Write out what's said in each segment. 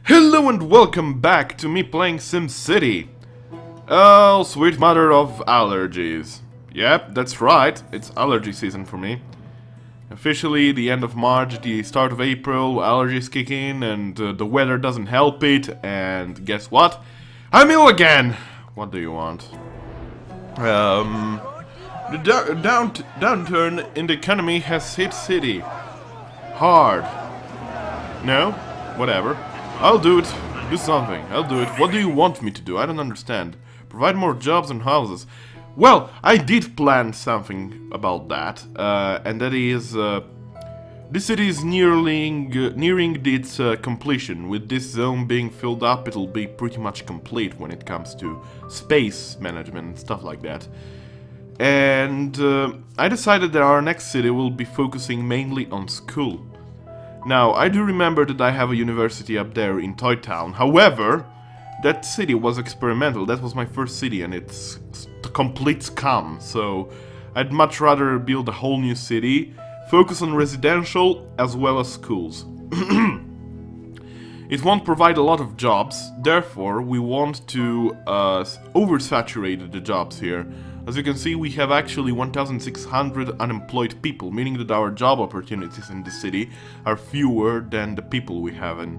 Hello and welcome back to me playing SimCity. Oh, sweet mother of allergies. Yep, that's right, it's allergy season for me. Officially the end of March, the start of April, allergies kick in and the weather doesn't help it, and guess what? I'm ill again! What do you want? The downturn in the economy has hit city hard. No? Whatever. I'll do it. Do something. I'll do it. What do you want me to do? I don't understand. Provide more jobs and houses. Well, I did plan something about that, and that is, this city is nearing its completion. With this zone being filled up, it'll be pretty much complete when it comes to space management and stuff like that. And I decided that our next city will be focusing mainly on school. Now, I do remember that I have a university up there in Toy Town. However, that city was experimental. That was my first city and it's a complete scam. So, I'd much rather build a whole new city, focus on residential as well as schools. It won't provide a lot of jobs, therefore we want to oversaturate the jobs here. As you can see, we have actually 1,600 unemployed people, meaning that our job opportunities in the city are fewer than the people we have in.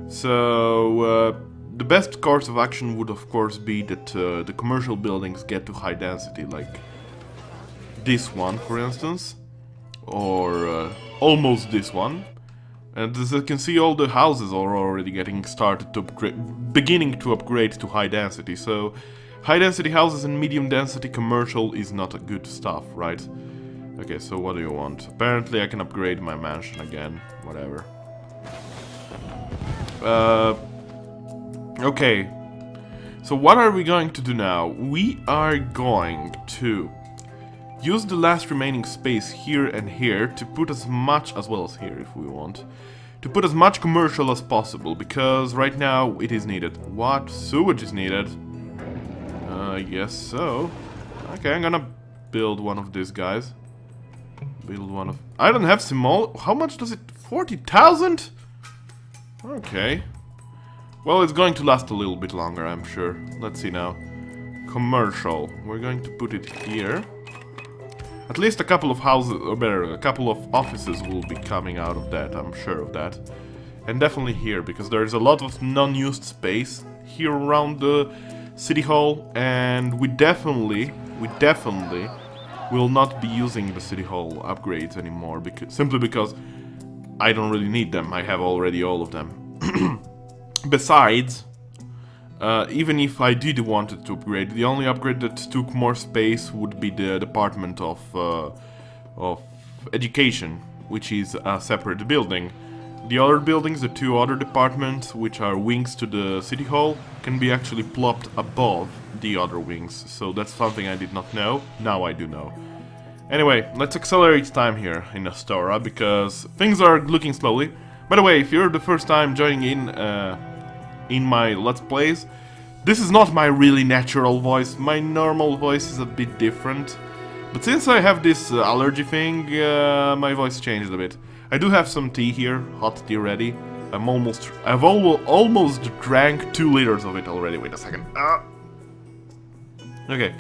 So, the best course of action would of course be that the commercial buildings get to high density, like this one for instance, or almost this one. And as you can see, all the houses are already getting started to beginning to upgrade to high density, so high density houses and medium density commercial is not a good stuff, right? Okay, so what do you want? Apparently I can upgrade my mansion again, whatever. Okay, so what are we going to do now? We are going to use the last remaining space here and here to put as much, as well as here if we want, to put as much commercial as possible, because right now it is needed. What? Sewage is needed? I guess so. Okay, I'm gonna build one of these guys. Build one of... I don't have small... How much does it... 40,000? Okay. Well, it's going to last a little bit longer, I'm sure. Let's see now. Commercial. We're going to put it here. At least a couple of houses, or better, a couple of offices will be coming out of that, I'm sure of that. And definitely here, because there is a lot of non-used space here around the City Hall, and we definitely will not be using the City Hall upgrades anymore, simply because I don't really need them, I have already all of them. Besides, even if I did wanted to upgrade, the only upgrade that took more space would be the Department of Education, which is a separate building. The other buildings, the two other departments, which are wings to the City Hall, can be actually plopped above the other wings, so that's something I did not know. Now I do know. Anyway, let's accelerate time here in Astora, because things are looking slowly. By the way, if you're the first time joining in my Let's Plays, this is not my really natural voice. My normal voice is a bit different. But since I have this allergy thing, my voice changed a bit. I do have some tea here, hot tea ready. I've almost drank 2 liters of it already. Wait a second. Okay,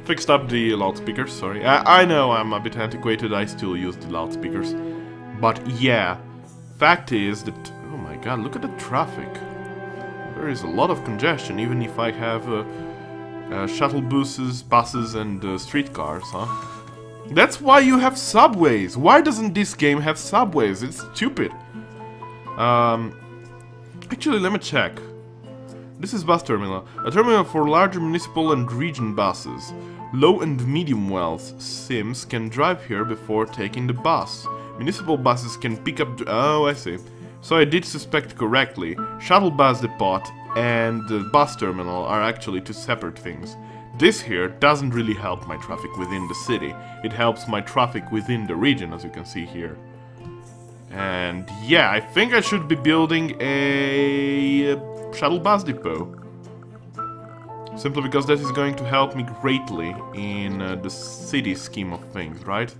fixed up the loudspeakers, sorry. I know I'm a bit antiquated, I still use the loudspeakers. But yeah, fact is that... Oh my god, look at the traffic. There is a lot of congestion, even if I have shuttle buses and streetcars, huh? That's why you have subways! Why doesn't this game have subways? It's stupid. Actually, let me check. This is bus terminal. A terminal for larger municipal and region buses. Low and medium wealth Sims can drive here before taking the bus. Municipal buses can pick up... Oh, I see. So I did suspect correctly. Shuttle bus depot and the bus terminal are actually two separate things. This here doesn't really help my traffic within the city. It helps my traffic within the region, as you can see here. And yeah, I think I should be building a shuttle bus depot. Simply because that is going to help me greatly in the city scheme of things, right?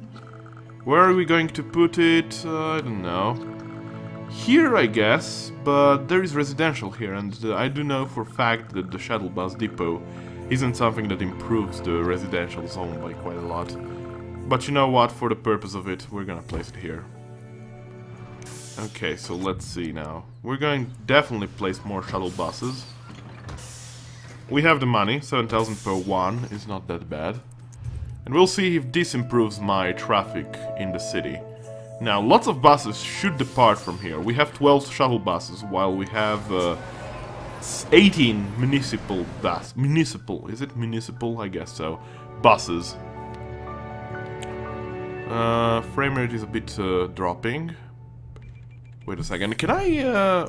Where are we going to put it? I don't know. here, I guess, but there is residential here, and I do know for a fact that the shuttle bus depot isn't something that improves the residential zone by quite a lot. But you know what, for the purpose of it, we're gonna place it here. Okay, so let's see now. We're going to definitely place more shuttle buses. We have the money, 7,000 per one is not that bad. And we'll see if this improves my traffic in the city. Now, lots of buses should depart from here. We have 12 shuttle buses, while we have 18 municipal bus. Municipal, is it municipal? I guess so. Buses. Frame rate is a bit dropping. Wait a second, can I,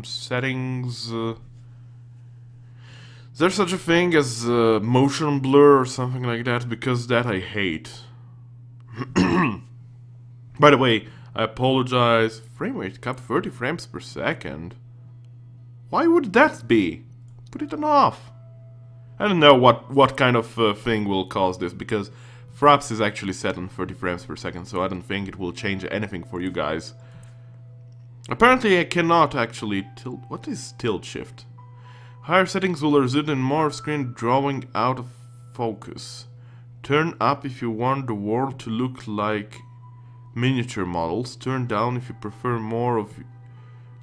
settings, is there such a thing as motion blur or something like that? Because that I hate. By the way, I apologize, frame rate cap 30 frames per second. Why would that be? Put it on off. I don't know what kind of thing will cause this, because Fraps is actually set on 30 frames per second, so I don't think it will change anything for you guys. Apparently I cannot actually tilt... What is tilt shift? Higher settings will result in more screen drawing out of focus. Turn up if you want the world to look like miniature models. Turn down if you prefer more of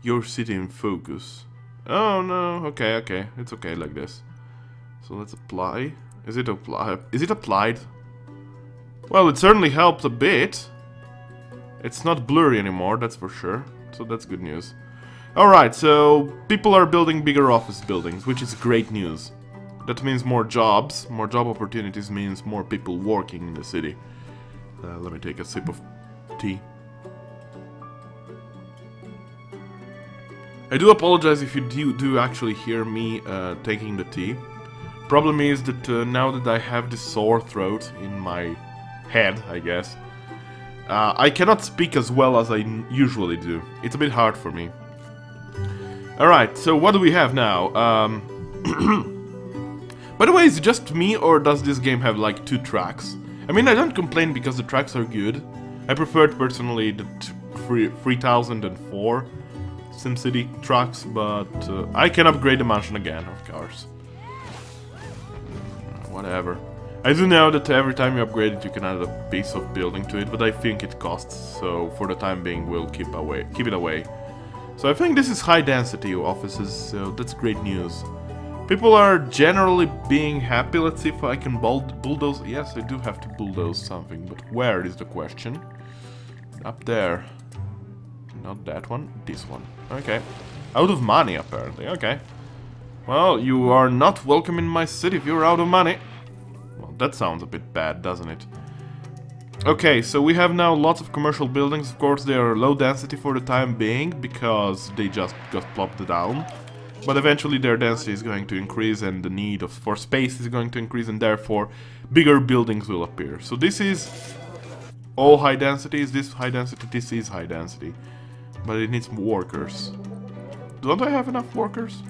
your city in focus. Oh no, okay, it's okay like this. So let's apply. Is it applied? Well, it certainly helped a bit. It's not blurry anymore, that's for sure. So that's good news. Alright, so people are building bigger office buildings, which is great news. That means more jobs. More job opportunities means more people working in the city. Let me take a sip of tea. I do apologize if you do actually hear me taking the tea. Problem is that now that I have this sore throat in my head, I guess, I cannot speak as well as I usually do. It's a bit hard for me. Alright, so what do we have now? By the way, is it just me, or does this game have like 2 tracks? I mean, I don't complain because the tracks are good. I preferred personally the 3004 SimCity tracks, but I can upgrade the mansion again, of course. Whatever. I do know that every time you upgrade it you can add a piece of building to it, but I think it costs, so for the time being we'll keep it away. So I think this is high density offices, so that's great news. People are generally being happy. Let's see if I can bulldoze. Yes, I do have to bulldoze something, but where is the question? Up there. Not that one, this one. Okay. Out of money, apparently. Okay. Well, you are not welcome in my city if you're out of money. Well, that sounds a bit bad, doesn't it? Okay, so we have now lots of commercial buildings. Of course, they are low density for the time being, because they just got plopped down. But eventually their density is going to increase, and the need for space is going to increase, and therefore bigger buildings will appear. So this is all high density. Is this high density? This is high density. But it needs workers. Don't I have enough workers?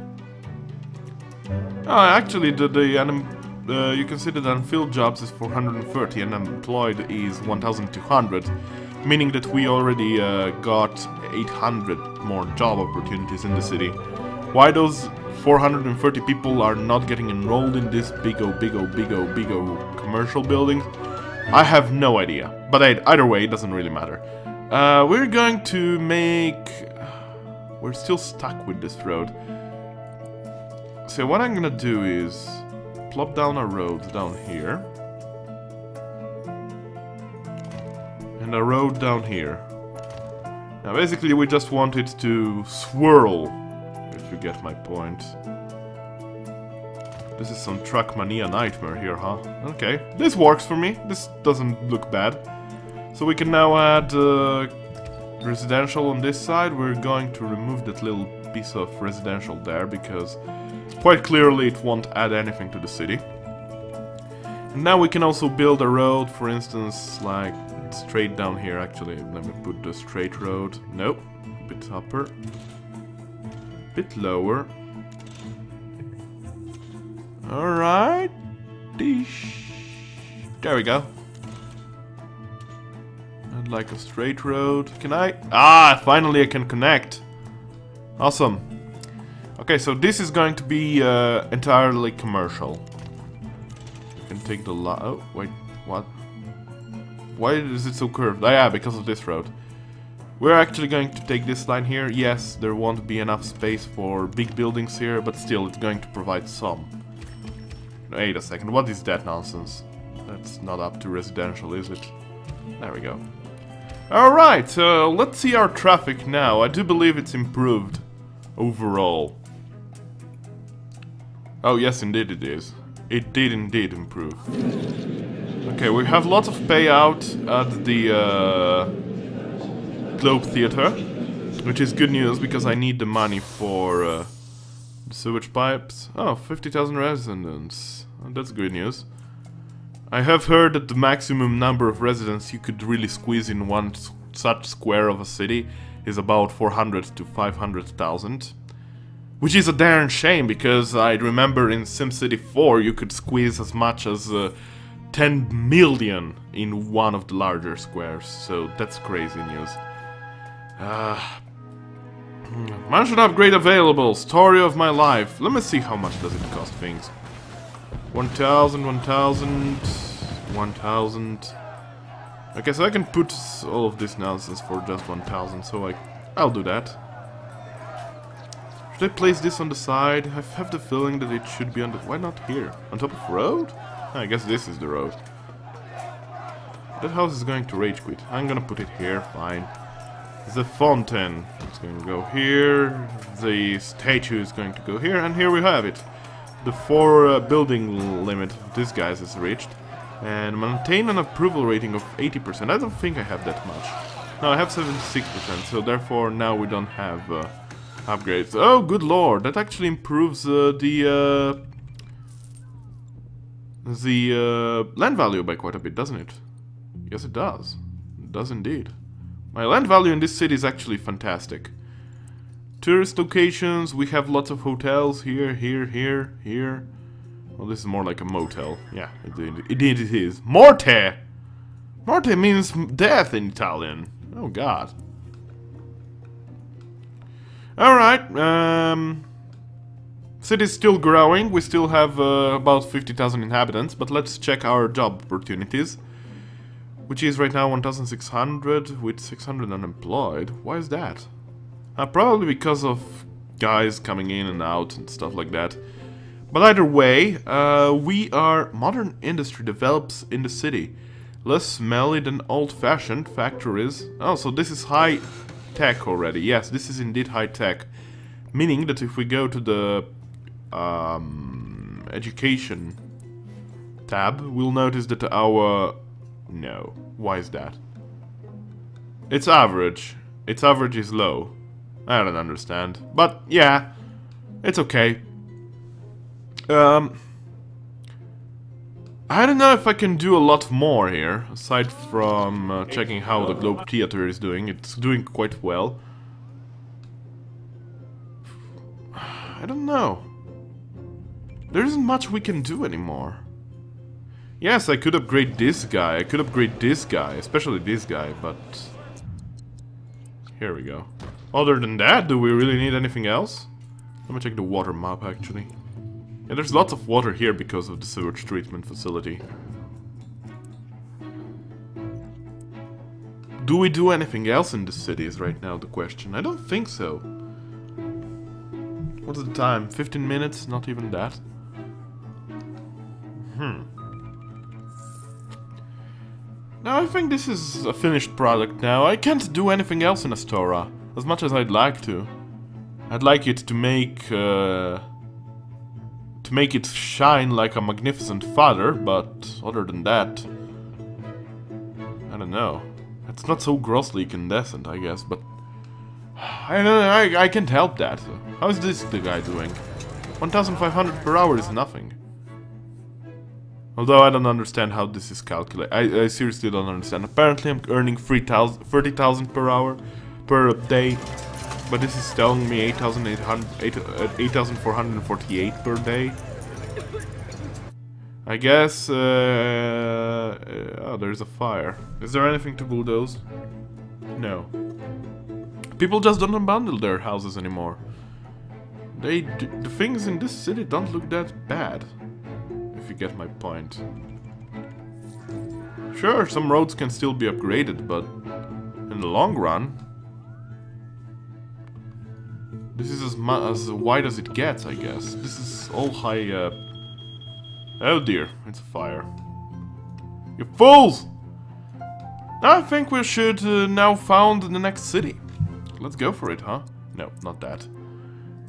Oh, actually, you can see that unfilled jobs is 430 and unemployed is 1,200, meaning that we already got 800 more job opportunities in the city. Why those 430 people are not getting enrolled in this big commercial building, I have no idea. But either way, it doesn't really matter. We're going to make... We're still stuck with this road. So what I'm gonna do is plop down a road down here. And a road down here. Now basically we just want it to swirl, if you get my point. This is some Trackmania nightmare here, huh? Okay, this works for me. This doesn't look bad. So we can now add residential on this side. We're going to remove that little piece of residential there, because quite clearly it won't add anything to the city. And now we can also build a road, for instance, like straight down here. Actually, let me put the straight road. Nope, a bit upper, a bit lower. Alright, there we go. I'd like a straight road. Can I? Ah, finally I can connect. Awesome. Okay, so this is going to be entirely commercial. You can take the oh, wait, what? Why is it so curved? Oh yeah, because of this road. We're actually going to take this line here. Yes, there won't be enough space for big buildings here, but still it's going to provide some. Wait a second, what is that nonsense? That's not up to residential, is it? There we go. Alright, let's see our traffic now. I do believe it's improved overall. Oh yes, indeed it is. It did indeed improve. Okay, we have lots of payout at the Globe Theater, which is good news because I need the money for the sewage pipes. Oh, 50,000 residents. That's good news. I have heard that the maximum number of residents you could really squeeze in one such square of a city is about 400 to 500,000. Which is a darn shame, because I remember in SimCity 4 you could squeeze as much as 10 million in one of the larger squares, so that's crazy news. Mansion upgrade available, story of my life. Let me see how much does it cost things. 1,000, 1,000, 1,000. Okay, so I can put all of this nonsense for just 1,000, so I'll do that. Should I place this on the side? I have the feeling that it should be on the... Why not here? On top of road? I guess this is the road. That house is going to rage quit. I'm gonna put it here, fine. The fountain is going to go here. The statue is going to go here, and here we have it. The 4 building limit of these guys is reached. And maintain an approval rating of 80%. I don't think I have that much. No, I have 76%, so therefore now we don't have upgrades. Oh, good lord, that actually improves the land value by quite a bit, doesn't it? Yes, it does. It does indeed. My land value in this city is actually fantastic. Tourist locations, we have lots of hotels here, here, here, here. Well, this is more like a motel. Yeah, indeed it is. Morte! Morte means death in Italian. Oh god. Alright, city's still growing. We still have about 50,000 inhabitants, but let's check our job opportunities. Which is right now 1,600 with 600 unemployed. Why is that? Probably because of guys coming in and out and stuff like that. But either way, modern industry develops in the city. Less smelly than old-fashioned factories. Oh, so this is high tech already. Yes, this is indeed high tech. Meaning that if we go to the education tab, we'll notice that our... No. Why is that? It's average. Its average is low. I don't understand. But, yeah. It's okay. I don't know if I can do a lot more here. Aside from checking how the Globe Theater is doing. It's doing quite well. I don't know. There isn't much we can do anymore. Yes, I could upgrade this guy, I could upgrade this guy, especially this guy, but... Here we go. Other than that, do we really need anything else? Let me check the water map, actually. Yeah, there's lots of water here because of the sewage treatment facility. Do we do anything else in the city is right now the question. I don't think so. What's the time? 15 minutes? Not even that. Now I think this is a finished product now. I can't do anything else in Astora, as much as I'd like to. I'd like it to make it shine like a magnificent father, but other than that, I don't know. It's not so grossly incandescent, I guess, but I don't know. I can't help that. How is this the guy doing? 1,500 per hour is nothing. Although I don't understand how this is calculated. I seriously don't understand. Apparently I'm earning 30,000 per hour, per day. But this is telling me 8,448 per day. I guess, oh, there's a fire. Is there anything to bulldoze? No. People just don't abandon their houses anymore. The things in this city don't look that bad, if you get my point. Sure, some roads can still be upgraded, but in the long run, this is as wide as it gets, I guess. This is all high, oh dear, it's a fire. You fools! I think we should now found the next city. Let's go for it, huh? No, not that.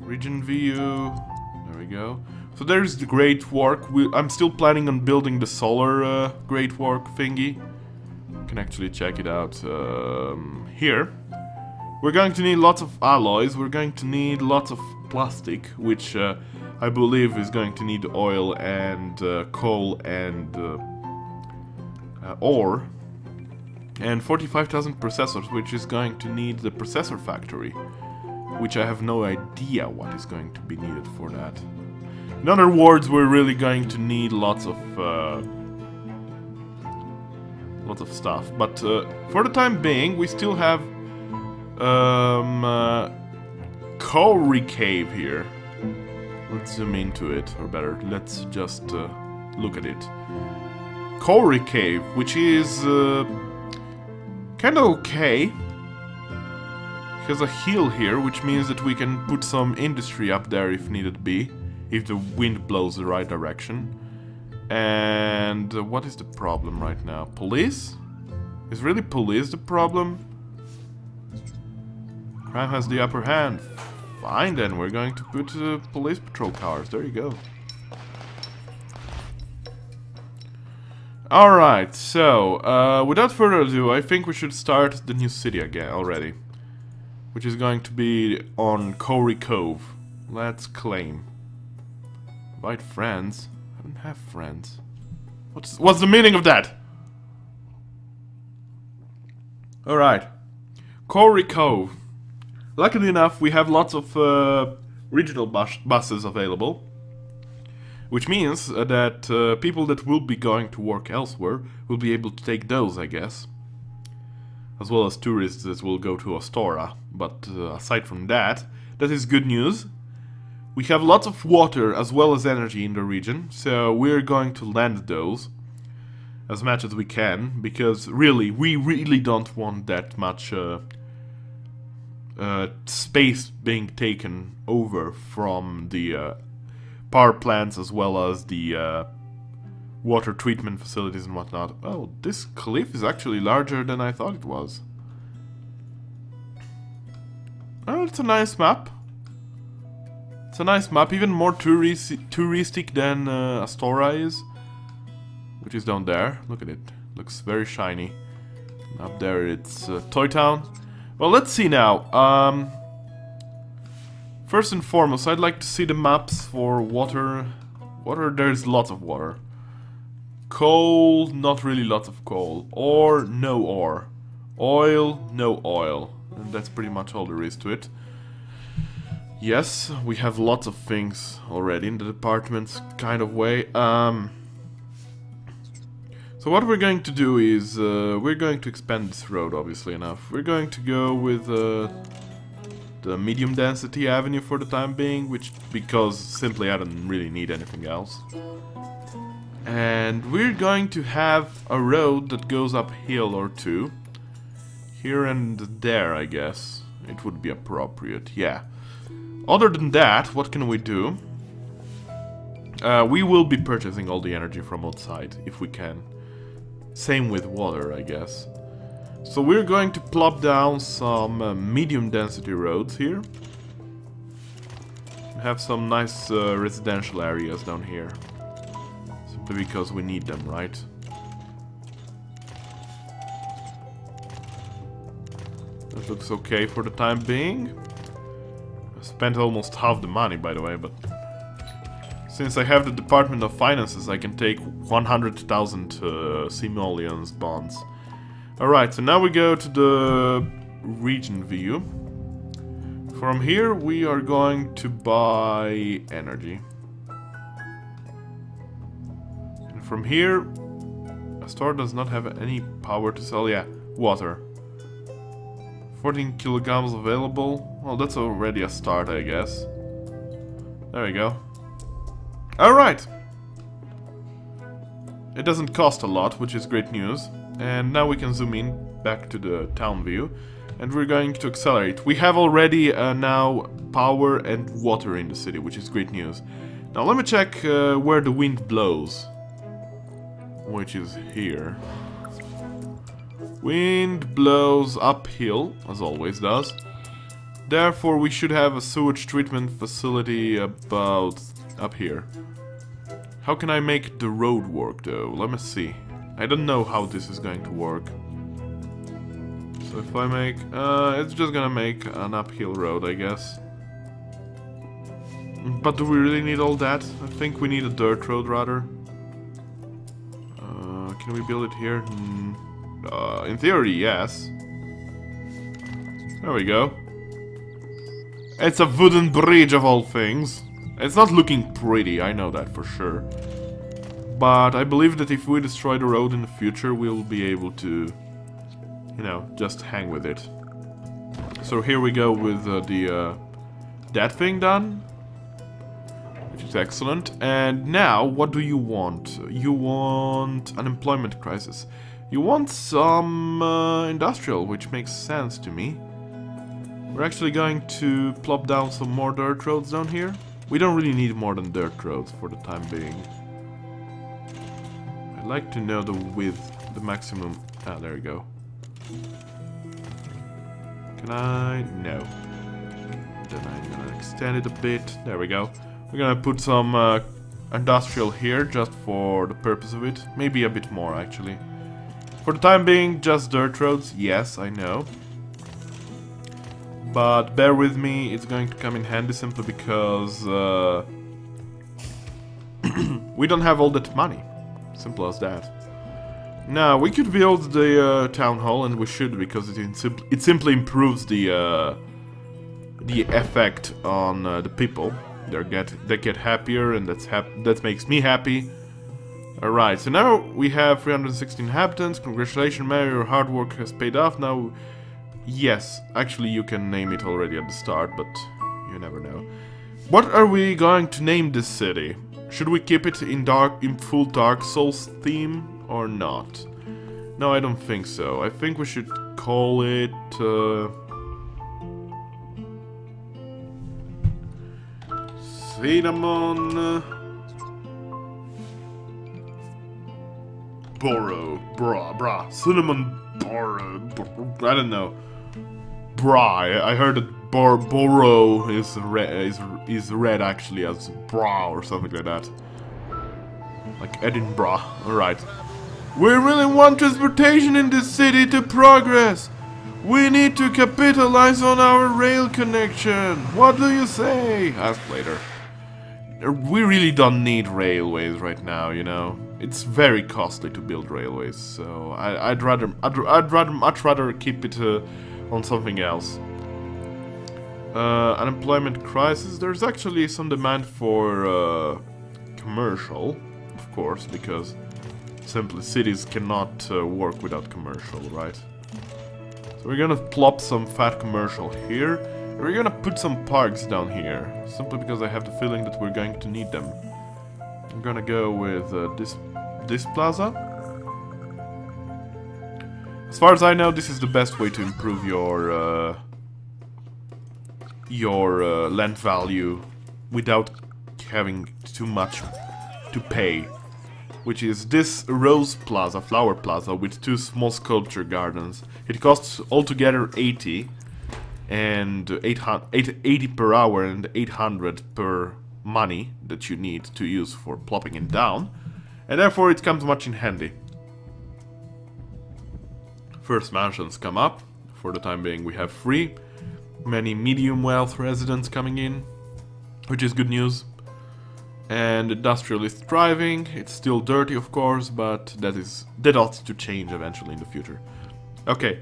Region view. There we go. So there's the Great Work. I'm still planning on building the solar Great Work thingy. You can actually check it out here. We're going to need lots of alloys. We're going to need lots of plastic, which I believe is going to need oil and coal and ore. And 45,000 processors, which is going to need the processor factory. Which I have no idea what is going to be needed for that. In other words, we're really going to need lots of stuff. But for the time being, we still have Kauri Cave here. Let's zoom into it, or better, let's just look at it. Kauri Cave, which is kind of okay. Has a hill here, which means that we can put some industry up there if needed be, if the wind blows the right direction. And what is the problem right now? Police? Is really police the problem? Crime has the upper hand. Fine then, we're going to put police patrol cars. There you go. Alright, so without further ado, I think we should start the new city again already. Which is going to be on Kauri Cove. Let's claim. Invite friends? I don't have friends. What's the meaning of that? Alright. Kauri Cove. Luckily enough, we have lots of regional buses available. Which means that people that will be going to work elsewhere will be able to take those, I guess. As well as tourists that will go to Astora. But aside from that, that is good news. We have lots of water as well as energy in the region, so we're going to land those as much as we can, because really, we really don't want that much space being taken over from the power plants as well as the water treatment facilities and whatnot. Oh, this cliff is actually larger than I thought it was. Oh, it's a nice map. It's a nice map, even more touristic than Astora is. Which is down there. Look at it. Looks very shiny. And up there it's Toy Town. Well, let's see now. First and foremost, I'd like to see the maps for water. Water, there's lots of water. Coal, not really lots of coal. Ore, no ore. Oil, no oil. And that's pretty much all there is to it. Yes, we have lots of things already in the departments kind of way. So what we're going to do is, we're going to expand this road, obviously enough. We're going to go with the medium density avenue for the time being, which, because simply I don't really need anything else. And we're going to have a road that goes uphill or two. Here and there, I guess. It would be appropriate, yeah. Other than that, what can we do? We will be purchasing all the energy from outside, if we can. Same with water, I guess. So we're going to plop down some medium density roads here. We have some nice residential areas down here. Simply because we need them, right? That looks okay for the time being. I spent almost half the money, by the way, but since I have the Department of Finances, I can take 100,000 simoleons bonds. Alright, so now we go to the region view. From here, we are going to buy energy. From here, a store does not have any power to sell. Yeah, water. 14 kilograms available. Well, that's already a start, I guess. There we go. Alright! It doesn't cost a lot, which is great news. And now we can zoom in back to the town view. And we're going to accelerate. We have already now power and water in the city, which is great news. Now let me check where the wind blows. Which is here. Wind blows uphill, as always does. Therefore, we should have a sewage treatment facility about up here. How can I make the road work, though? Let me see. I don't know how this is going to work. So if I make... it's just gonna make an uphill road, I guess. But do we really need all that? I think we need a dirt road, rather. Can we build it here? In theory, yes. There we go. It's a wooden bridge of all things. It's not looking pretty, I know that for sure. But I believe that if we destroy the road in the future, we'll be able to, you know, just hang with it. So here we go with that thing done. Which is excellent. And now, what do you want? You want an employment crisis. You want some industrial, which makes sense to me. We're actually going to plop down some more dirt roads down here. We don't really need more than dirt roads for the time being. I'd like to know the width, the maximum. Ah, there we go. Can I? No. Then I'm gonna extend it a bit. There we go. We're gonna put some industrial here just for the purpose of it. Maybe a bit more, actually. For the time being, just dirt roads. Yes, I know. But bear with me, it's going to come in handy simply because we don't have all that money. Simple as that. Now, we could build the town hall, and we should, because it simply improves the effect on the people. They get happier, and that makes me happy. Alright, so now we have 316 inhabitants. Congratulations, Mayor, your hard work has paid off. Now, yes, actually you can name it already at the start, but you never know. What are we going to name this city? Should we keep it in full Dark Souls theme or not? No, I don't think so. I think we should call it Cinnamon Cinnamon Borough. I don't know. I heard that Borough is read actually as bra or something like that. Like Edinburgh. Alright. We really want transportation in this city to progress. We need to capitalize on our rail connection. What do you say? Ask later. We really don't need railways right now, you know. It's very costly to build railways, so I'd much rather keep it on something else. Unemployment crisis. There's actually some demand for commercial, of course, because simply cities cannot work without commercial, right? So we're gonna plop some fat commercial here. And we're gonna put some parks down here, simply because I have the feeling that we're going to need them. I'm gonna go with this plaza. As far as I know, this is the best way to improve your land value without having too much to pay. Which is this Rose Plaza, Flower Plaza, with 2 small sculpture gardens. It costs altogether 80 and 80 per hour and 800 per money that you need to use for plopping it down, and therefore it comes much in handy. First mansions come up. For the time being we have 3. Many medium wealth residents coming in, which is good news. And industrial is thriving. It's still dirty, of course, but that ought to change eventually in the future. Okay.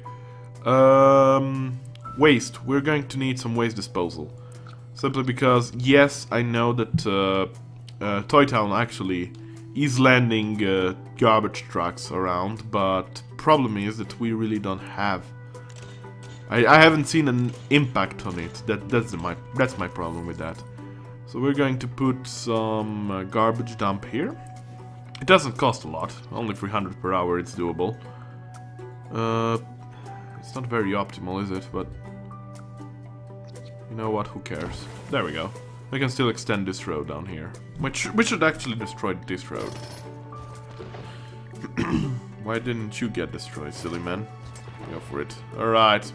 Waste. We're going to need some waste disposal. Simply because, yes, I know that Toy Town actually is landing garbage trucks around, but problem is that we really don't have. I haven't seen an impact on it. That's my problem with that. So we're going to put some garbage dump here. It doesn't cost a lot, only 300 per hour. It's doable. It's not very optimal, is it? But you know what? Who cares? There we go. We can still extend this road down here. We should actually destroy this road. Why didn't you get destroyed, silly man? Go for it. Alright.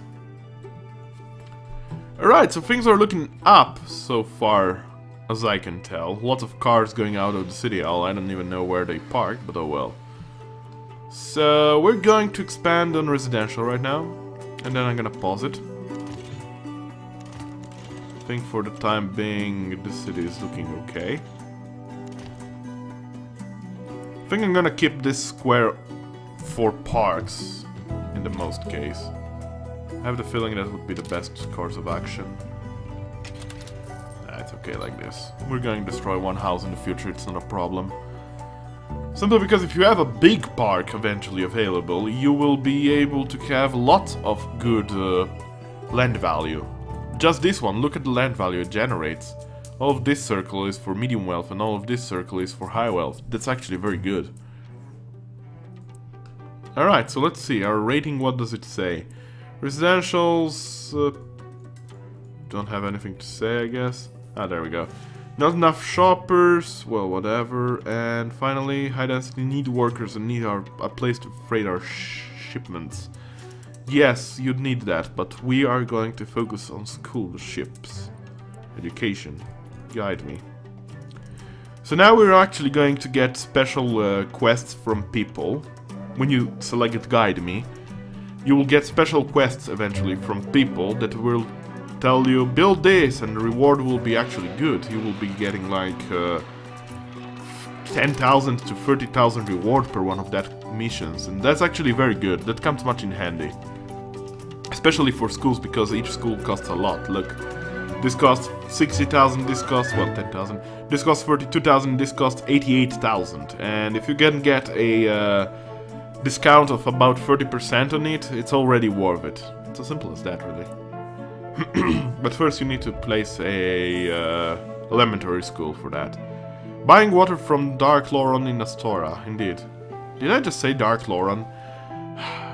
Alright, so things are looking up so far, as I can tell. Lots of cars going out of the city hall. I don't even know where they park, but oh well. So, we're going to expand on residential right now. And then I'm gonna pause it. I think for the time being, the city is looking okay. I think I'm gonna keep this square for parks, in the most case. I have the feeling that would be the best course of action. Nah, it's okay like this. We're going to destroy one house in the future, it's not a problem. Simply because if you have a big park eventually available, you will be able to have lots of good land value. Just this one, look at the land value it generates. All of this circle is for medium wealth and all of this circle is for high wealth. That's actually very good. Alright, so let's see, our rating, what does it say? Residentials... don't have anything to say, I guess. Ah, there we go. Not enough shoppers, well, whatever. And finally, high density need workers and need a place to freight our shipments. Yes, you'd need that, but we are going to focus on school ships. Education. Guide me. So now we're actually going to get special quests from people. When you select Guide Me, you will get special quests eventually from people that will tell you build this and the reward will be actually good. You will be getting like 10,000 to 30,000 reward per one of that missions, and that's actually very good. That comes much in handy. Especially for schools, because each school costs a lot. Look, this costs 60,000, this costs, well, 10,000. This costs 32,000, this costs 88,000. And if you can get a discount of about 30% on it, it's already worth it. It's as simple as that, really. But first you need to place a elementary school for that. Buying water from Dark Loron in Astora, indeed. Did I just say Dark Loron?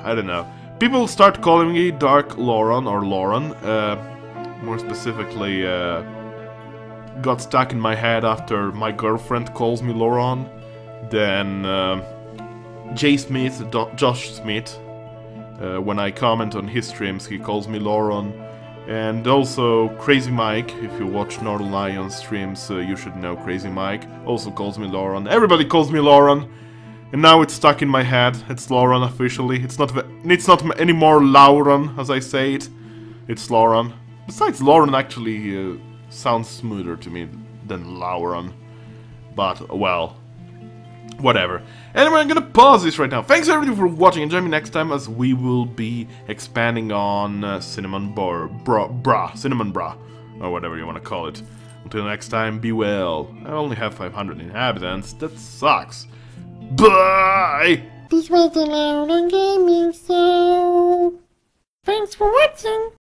I don't know. People start calling me Dark Loron or Loron. More specifically, got stuck in my head after my girlfriend calls me Loron. Then Jay Smith, Josh Smith, when I comment on his streams, he calls me Loron. And also Crazy Mike, if you watch Northern Lion streams, you should know Crazy Mike, also calls me Loron. Everybody calls me Loron, and now it's stuck in my head. It's Loron officially. It's not anymore Lauron, as I say it. It's Loron. Besides, Loron actually sounds smoother to me than Lauron. But, well, whatever. Anyway, I'm gonna pause this right now. Thanks everybody for watching, and join me next time as we will be expanding on Cinnamon Bra, or whatever you want to call it. Until next time, be well. I only have 500 inhabitants, that sucks. Bye! This was the Lauron Gaming Show. Thanks for watching.